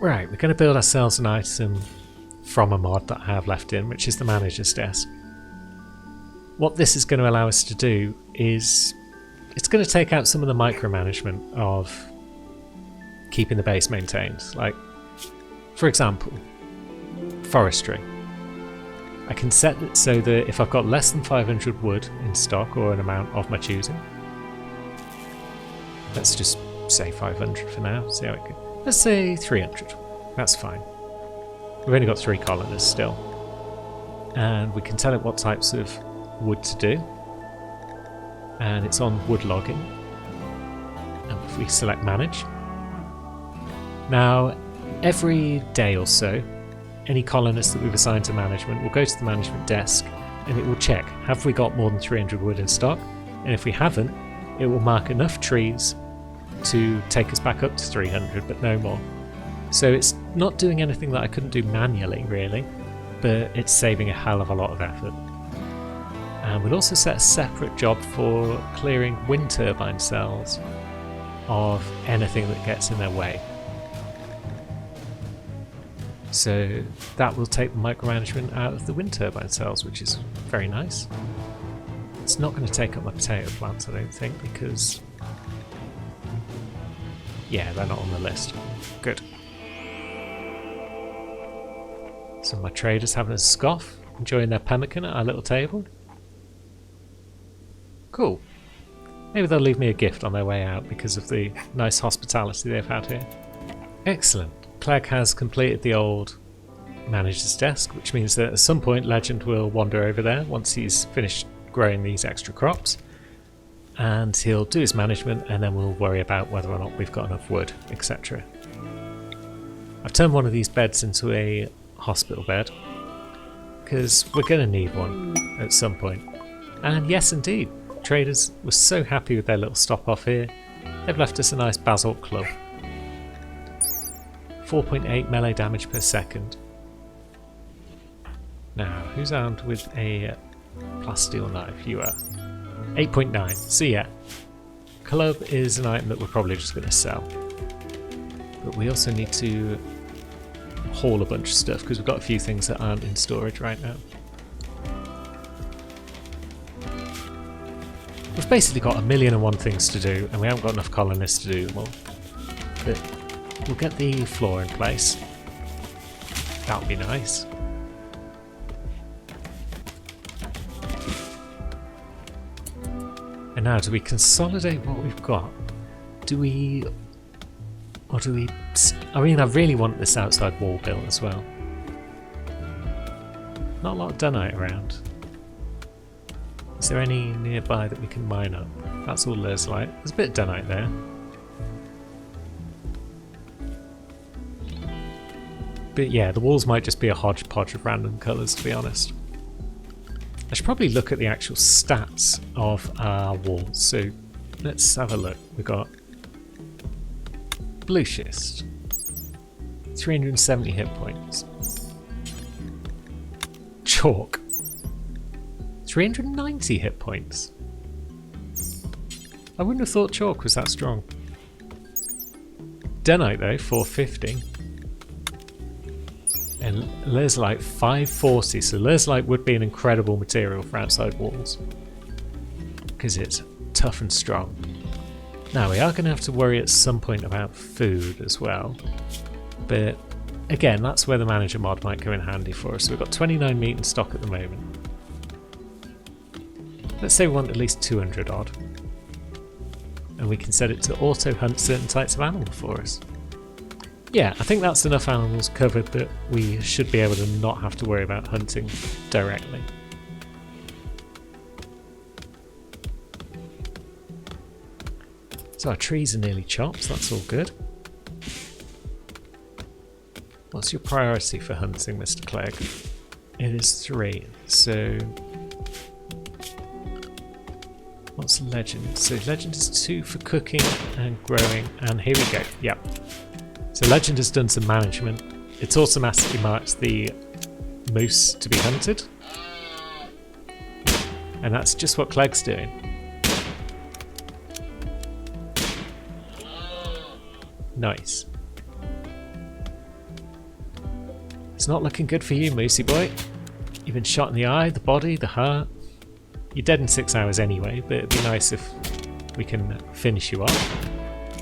Right, we're going to build ourselves an item from a mod that I have left in, which is the manager's desk. What this is going to allow us to do is it's going to take out some of the micromanagement of keeping the base maintained. Like, for example, forestry. I can set it so that if I've got less than 500 wood in stock or an amount of my choosing, let's just say 500 for now, see how it goes. Let's say 300, that's fine. We've only got 3 colonists still. And we can tell it what types of wood to do. And it's on wood logging. And if we select manage. Now, every day or so, any colonists that we've assigned to management will go to the management desk and it will check, have we got more than 300 wood in stock? And if we haven't, it will mark enough trees to take us back up to 300, but no more. So it's not doing anything that I couldn't do manually, really, but it's saving a hell of a lot of effort. And we'll also set a separate job for clearing wind turbine cells of anything that gets in their way. So that will take the micromanagement out of the wind turbine cells, which is very nice. It's not going to take up my potato plants, I don't think, because yeah, they're not on the list. Good. So my traders having a scoff, enjoying their pemmican at our little table. Cool. Maybe they'll leave me a gift on their way out because of the nice hospitality they've had here. Excellent. Clegg has completed the old manager's desk, which means that at some point Legend will wander over there once he's finished growing these extra crops. And he'll do his management and then we'll worry about whether or not we've got enough wood, etc. I've turned one of these beds into a hospital bed because we're going to need one at some point. And yes indeed, traders were so happy with their little stop off here. They've left us a nice basalt club. 4.8 melee damage per second. Now, who's armed with a plasteel knife? You are. 8.9. So yeah, club is an item that we're probably just going to sell. But we also need to haul a bunch of stuff because we've got a few things that aren't in storage right now. We've basically got 1,000,001 things to do and we haven't got enough colonists to do them all. But we'll get the floor in place. That would be nice. And now, do we consolidate what we've got? Do we... Or do we... I mean, I really want this outside wall built as well. Not a lot of dunite around. Is there any nearby that we can mine up? That's all there's like. There's a bit of dunite there. But yeah, the walls might just be a hodgepodge of random colours, to be honest. I should probably look at the actual stats of our walls. So let's have a look. We've got blue schist, 370 hit points. Chalk, 390 hit points. I wouldn't have thought chalk was that strong. Dunite though, 450. And Lerzlite 540, so Lerzlite would be an incredible material for outside walls because it's tough and strong. Now we are going to have to worry at some point about food as well, but again that's where the manager mod might come in handy for us. So we've got 29 meat in stock at the moment. Let's say we want at least 200 odd, and we can set it to auto hunt certain types of animal for us. Yeah, I think that's enough animals covered that we should be able to not have to worry about hunting directly. So our trees are nearly chopped, that's all good. What's your priority for hunting, Mr. Clegg? It is 3, so... What's legend? So legend is 2 for cooking and growing, and here we go, yep. So Legend has done some management. It's automatically marked the moose to be hunted. And that's just what Clegg's doing. Nice. It's not looking good for you, Moosey boy. You've been shot in the eye, the body, the heart. You're dead in 6 hours anyway, but it'd be nice if we can finish you off.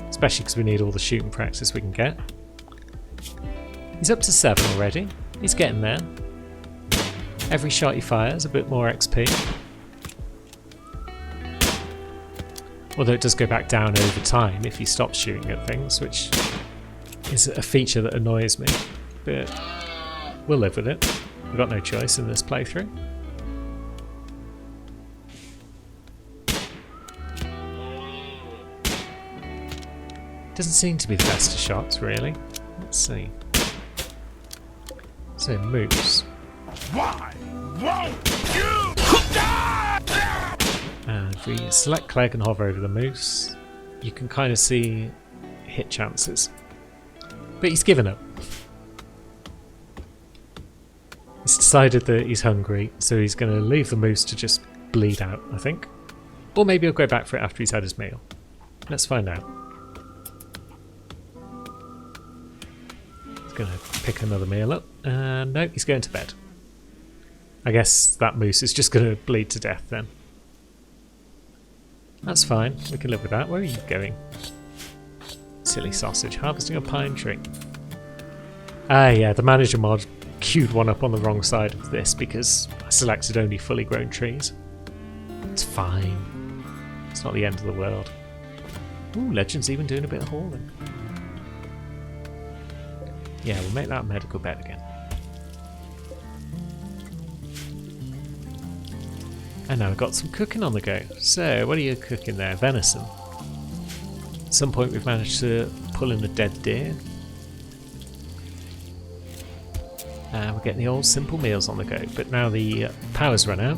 Especially because we need all the shooting practice we can get. He's up to 7 already. He's getting there. Every shot he fires, a bit more XP. Although it does go back down over time if he stops shooting at things, which is a feature that annoys me. But we'll live with it. We've got no choice in this playthrough. Doesn't seem to be the best of shots, really. Let's see. So, moose. Why won't you die? And if we select Clegg and hover over the moose, you can kind of see hit chances. But he's given up. He's decided that he's hungry, so he's going to leave the moose to just bleed out, I think. Or maybe he'll go back for it after he's had his meal. Let's find out. He's going to pick another meal up. And no, he's going to bed. I guess that moose is just going to bleed to death then. That's fine, we can live with that. Where are you going? Silly sausage, harvesting a pine tree. Ah yeah, the manager mod queued one up on the wrong side of this because I selected only fully grown trees. It's fine. It's not the end of the world. Ooh, Legend's even doing a bit of hauling. Yeah, we'll make that a medical bed again. And now we've got some cooking on the go. So, what are you cooking there? Venison. At some point we've managed to pull in a dead deer. And we're getting the old simple meals on the go. But now the power's run out.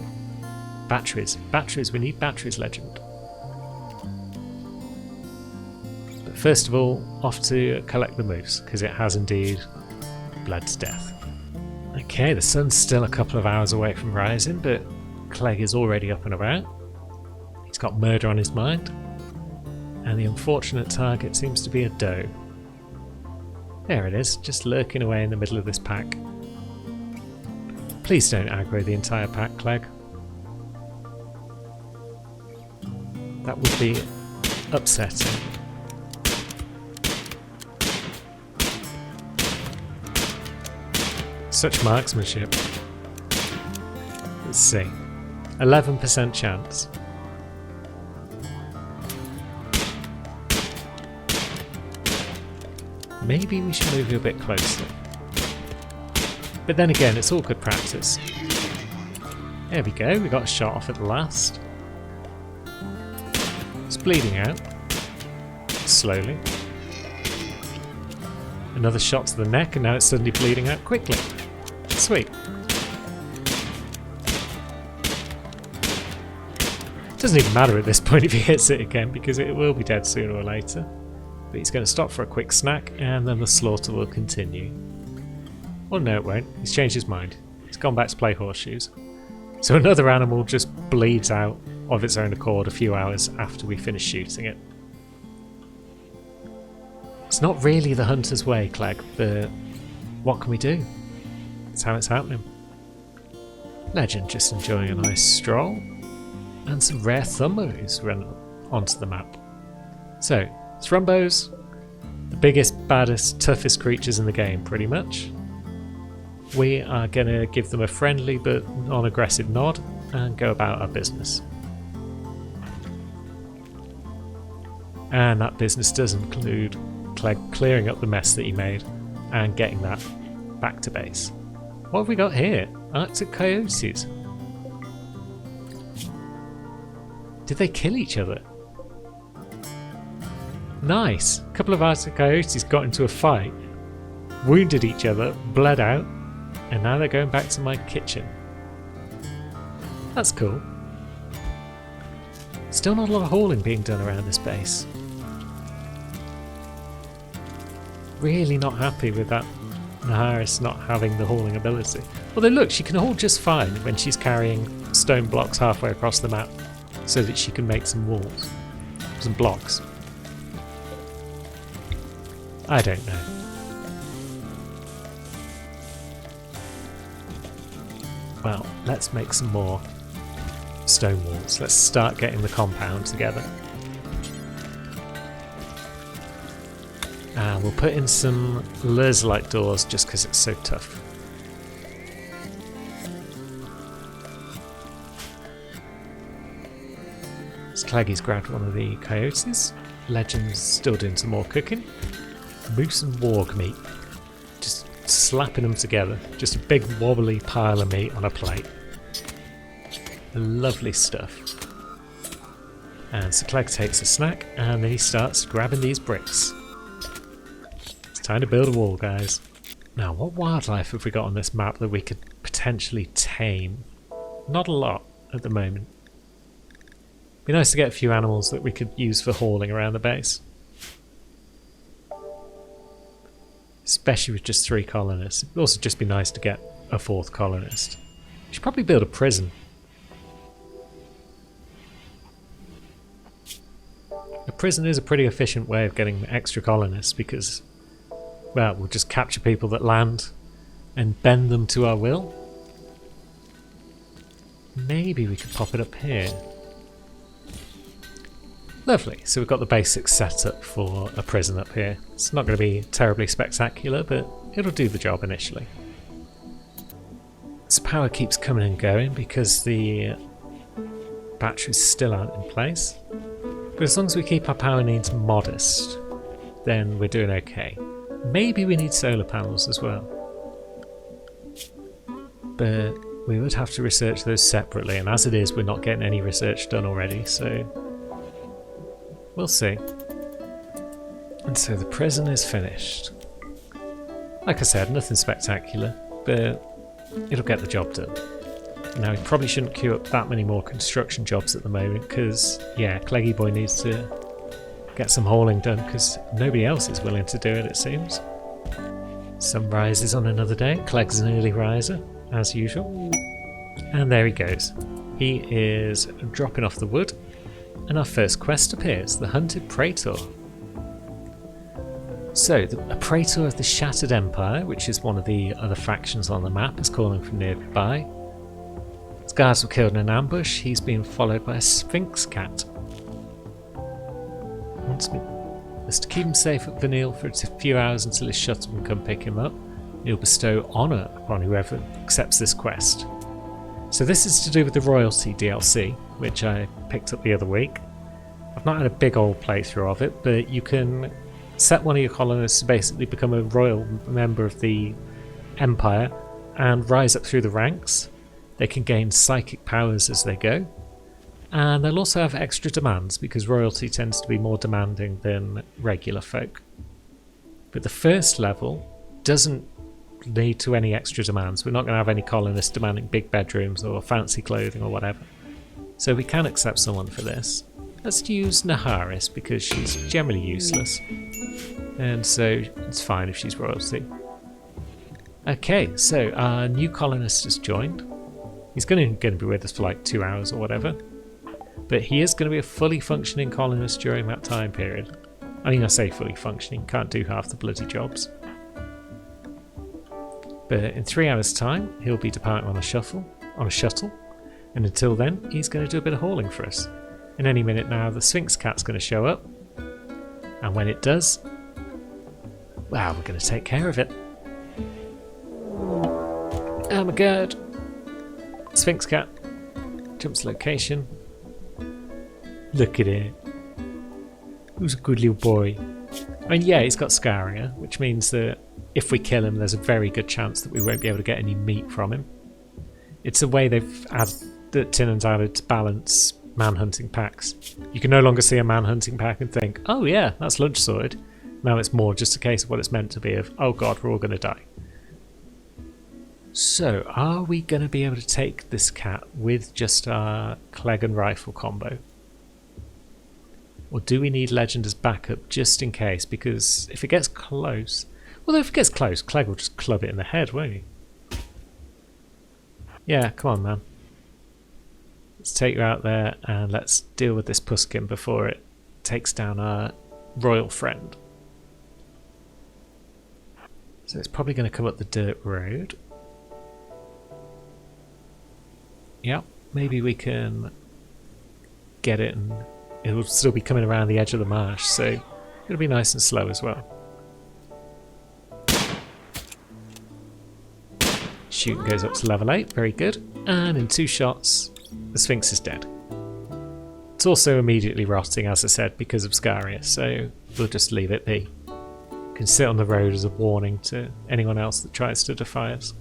Batteries. Batteries. We need batteries, Legend. But first of all, off to collect the moose, because it has indeed bled to death. Okay, the sun's still a couple of hours away from rising, but Clegg is already up and about. He's got murder on his mind. And the unfortunate target seems to be a doe. There it is, just lurking away in the middle of this pack. Please don't aggro the entire pack, Clegg. That would be upsetting. Such marksmanship. Let's see. 11% chance. Maybe we should move you a bit closer. But then again, it's all good practice. There we go, we got a shot off at the last. It's bleeding out. Slowly. Another shot to the neck and now it's suddenly bleeding out quickly. Sweet. Doesn't even matter at this point if he hits it again because it will be dead sooner or later. But he's going to stop for a quick snack and then the slaughter will continue. Well, no it won't. He's changed his mind. He's gone back to play horseshoes. So another animal just bleeds out of its own accord a few hours after we finish shooting it. It's not really the hunter's way, Clegg, but what can we do? That's how it's happening. Legend just enjoying a nice stroll. And some rare thumbos run onto the map. So, Thrumbos, the biggest, baddest, toughest creatures in the game, pretty much. We are going to give them a friendly but non-aggressive nod and go about our business. And that business does include Clegg clearing up the mess that he made and getting that back to base. What have we got here? Arctic coyotes. Did they kill each other? Nice. A couple of Arctic coyotes got into a fight, wounded each other, bled out, and now they're going back to my kitchen. That's cool. Still not a lot of hauling being done around this base. Really not happy with that Naharis not having the hauling ability. Although look, she can haul just fine when she's carrying stone blocks halfway across the map so that she can make some walls. Some blocks. I don't know. Well, let's make some more stone walls. Let's start getting the compound together. And we'll put in some laser-like doors just because it's so tough. So Cleggy's grabbed one of the coyotes. Legend's still doing some more cooking. Moose and warg meat. Just slapping them together. Just a big wobbly pile of meat on a plate. Lovely stuff. And so Clegg takes a snack and then he starts grabbing these bricks. It's time to build a wall, guys. Now, what wildlife have we got on this map that we could potentially tame? Not a lot at the moment. Be nice to get a few animals that we could use for hauling around the base. Especially with just 3 colonists. It would also just be nice to get a 4th colonist. We should probably build a prison. A prison is a pretty efficient way of getting extra colonists because, well, we'll just capture people that land and bend them to our will. Maybe we could pop it up here. Lovely, so we've got the basics set up for a prison up here. It's not going to be terribly spectacular, but it'll do the job initially. So power keeps coming and going because the batteries still aren't in place. But as long as we keep our power needs modest, then we're doing okay. Maybe we need solar panels as well. But we would have to research those separately, and as it is, we're not getting any research done already, so we'll see. And so the prison is finished. Like I said, nothing spectacular, but it'll get the job done. Now, we probably shouldn't queue up that many more construction jobs at the moment because, yeah, Cleggy Boy needs to get some hauling done because nobody else is willing to do it, it seems. Sun rises on another day. Clegg's an early riser, as usual. And there he goes. He is dropping off the wood. And our first quest appears, the Hunted Praetor. So, a Praetor of the Shattered Empire, which is one of the other factions on the map, is calling from nearby. His guards were killed in an ambush. He's being followed by a Sphinx cat. Wants to keep him safe at Vanille for a few hours until his shuttlemen come pick him up. He'll bestow honour upon whoever accepts this quest. So this is to do with the Royalty DLC, which I picked up the other week. I've not had a big old playthrough of it, but you can set one of your colonists to basically become a royal member of the Empire and rise up through the ranks. They can gain psychic powers as they go, and they'll also have extra demands because royalty tends to be more demanding than regular folk. But the first level doesn't lead to any extra demands. We're not going to have any colonists demanding big bedrooms or fancy clothing or whatever. So we can accept someone for this. Let's use Naharis because she's generally useless, and so it's fine if she's royalty. Okay, so our new colonist has joined. He's going to be with us for like 2 hours or whatever, but he is going to be a fully functioning colonist during that time period. I mean, I say fully functioning, can't do half the bloody jobs. But in 3 hours' time, he'll be departing on a shuttle, and until then, he's going to do a bit of hauling for us. In any minute now, the Sphinx Cat's going to show up, and when it does, wow, we're going to take care of it. Oh my god! Sphinx Cat jumps location. Look at it. Who's a good little boy? I mean, yeah, he's got Scaria, which means that if we kill him, there's a very good chance that we won't be able to get any meat from him. It's a way that Tinan's added to balance man-hunting packs. You can no longer see a man-hunting pack and think, oh yeah, that's lunch sorted. Now it's more just a case of what it's meant to be of, oh god, we're all going to die. So, are we going to be able to take this cat with just our Clegg and rifle combo? Or do we need Legend as backup just in case? Because if it gets close... Well, if it gets close, Clegg will just club it in the head, won't he? Yeah, come on, man. Let's take you out there and let's deal with this Puskin before it takes down our royal friend. So it's probably going to come up the dirt road. Yep, maybe we can get it and it'll still be coming around the edge of the marsh, so it'll be nice and slow as well. Shooting goes up to level 8, very good. And in 2 shots, the Sphinx is dead. It's also immediately rotting, as I said, because of Scaria, so we'll just leave it be. It can sit on the road as a warning to anyone else that tries to defy us.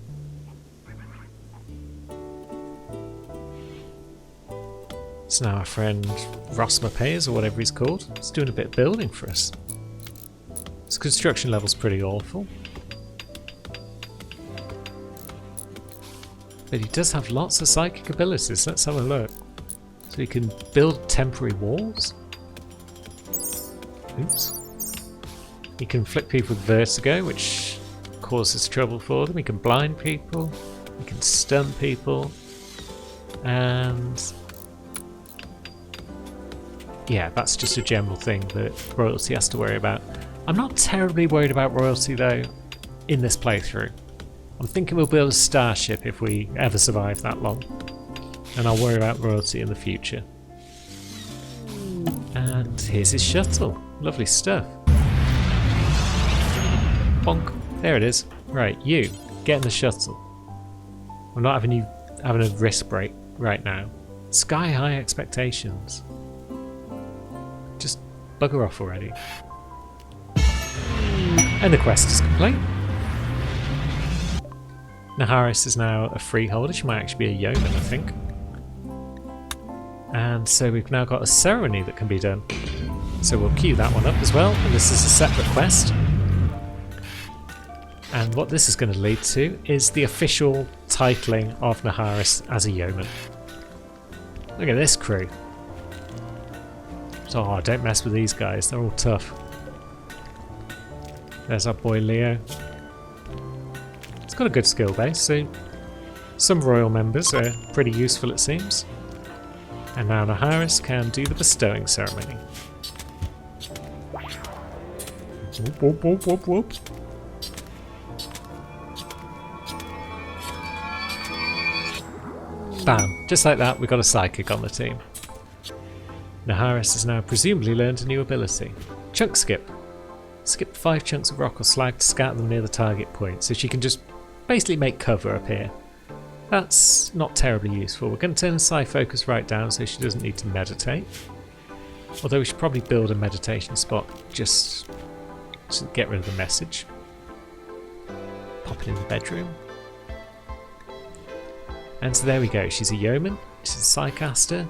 So now our friend Rosmapayas, or whatever he's called, is doing a bit of building for us. His construction level's pretty awful. But he does have lots of psychic abilities. Let's have a look. So he can build temporary walls. Oops. He can inflict people with vertigo, which causes trouble for them. He can blind people. He can stun people. And yeah, that's just a general thing that Royalty has to worry about. I'm not terribly worried about Royalty though in this playthrough. I'm thinking we'll build a starship if we ever survive that long. And I'll worry about Royalty in the future. And here's his shuttle. Lovely stuff. Bonk. There it is. Right, you. Get in the shuttle. I'm not having you having a wrist break right now. Sky high expectations. Just bugger off already. And the quest is complete. Naharis is now a freeholder. She might actually be a yeoman, I think. And so we've now got a ceremony that can be done. So we'll queue that one up as well. And this is a separate quest. And what this is going to lead to is the official titling of Naharis as a yeoman. Look at this crew. Oh, don't mess with these guys. They're all tough. There's our boy Leo. It's got a good skill base, so some royal members are pretty useful it seems. And now Naharis can do the bestowing ceremony. Whoop, whoop, whoop, whoop, whoop. Bam, just like that we got a psychic on the team. Naharis has now presumably learned a new ability. Chunk skip. Skip 5 chunks of rock or slag to scatter them near the target point, so she can just basically make cover up here. That's not terribly useful. We're going to turn the psi focus right down so she doesn't need to meditate. Although we should probably build a meditation spot just to get rid of the message. Pop it in the bedroom. And so there we go. She's a yeoman. She's a psycaster.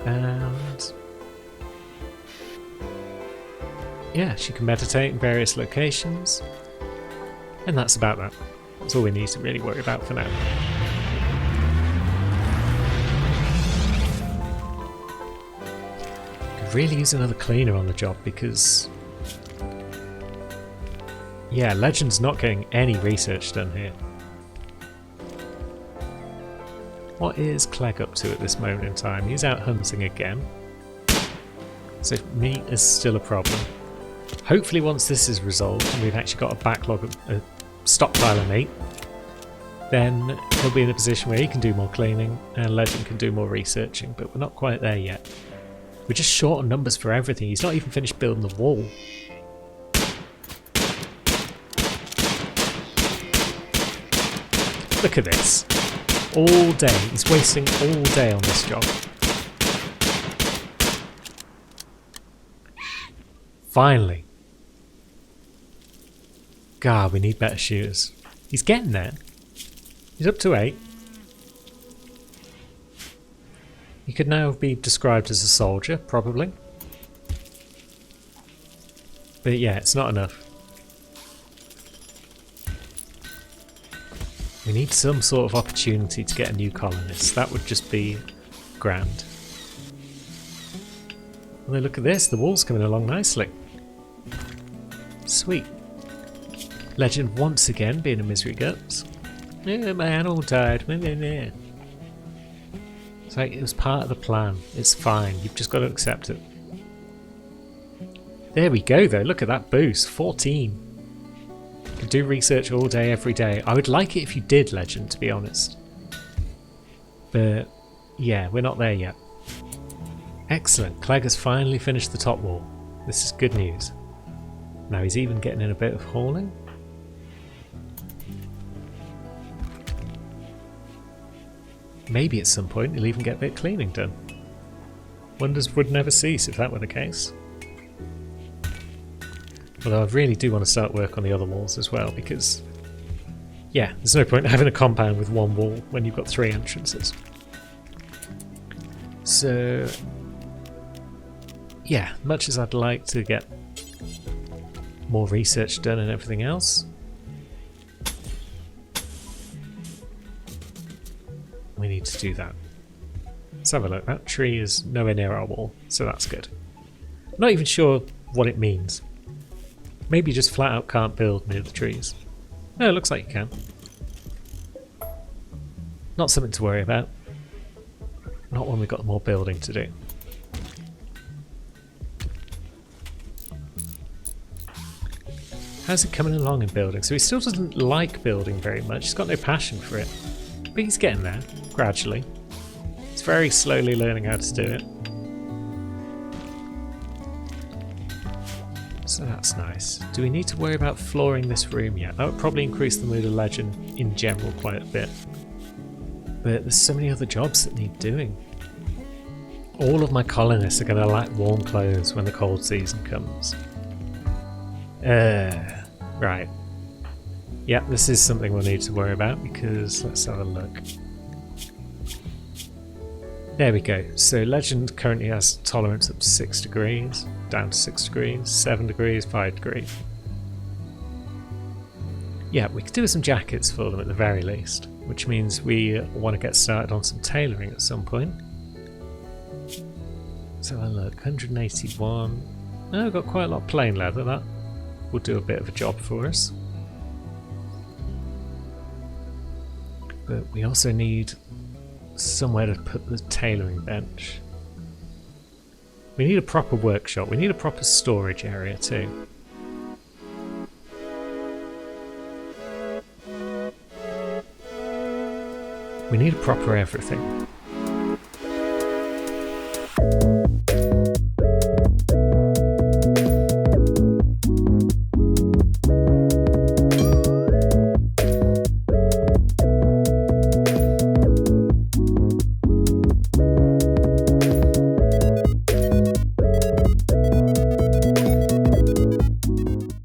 And yeah, she can meditate in various locations. And that's about that. That's all we need to really worry about for now. Could really use another cleaner on the job because yeah, Legend's not getting any research done here. What is Clegg up to at this moment in time? He's out hunting again. So meat is still a problem. Hopefully once this is resolved and we've actually got a backlog of a stockpile of meat, then he'll be in a position where he can do more cleaning and Legend can do more researching, but we're not quite there yet. We're just short on numbers for everything. He's not even finished building the wall. Look at this. All day. He's wasting all day on this job. Finally. God, we need better shooters. He's getting there. He's up to 8. He could now be described as a soldier, probably. But yeah, it's not enough. We need some sort of opportunity to get a new colonist. That would just be grand. Well, look at this. The wall's coming along nicely. Sweet. Legend once again being a misery guts. Yeah, my animal died. It's like it was part of the plan. It's fine. You've just got to accept it. There we go though. Look at that boost. 14. You do research all day, every day. I would like it if you did, Legend, to be honest. But yeah, we're not there yet. Excellent. Clegg has finally finished the top wall. This is good news. Now he's even getting in a bit of hauling. Maybe at some point he'll even get a bit of cleaning done. Wonders would never cease if that were the case. Although I really do want to start work on the other walls as well, because yeah, there's no point in having a compound with one wall when you've got 3 entrances. So yeah, much as I'd like to get more research done and everything else, we need to do that. Let's have a look. That tree is nowhere near our wall, so that's good. I'm not even sure what it means. Maybe you just flat out can't build near the trees. No, it looks like you can. Not something to worry about. Not when we've got more building to do. How's it coming along in building? So he still doesn't like building very much. He's got no passion for it. But he's getting there, gradually. He's very slowly learning how to do it. So that's nice. Do we need to worry about flooring this room yet? That would probably increase the mood of Legend in general quite a bit. But there's so many other jobs that need doing. All of my colonists are going to lack warm clothes when the cold season comes. Right. Yeah, this is something we'll need to worry about, because let's have a look. There we go. So Legend currently has tolerance up to 6 degrees, down to 6 degrees, 7 degrees, 5 degrees. Yeah, we could do some jackets for them at the very least, which means we want to get started on some tailoring at some point. So I look, 181. Oh, we've got quite a lot of plain leather. That will do a bit of a job for us. But we also need somewhere to put the tailoring bench. We need a proper workshop. We need a proper storage area too. We need a proper everything.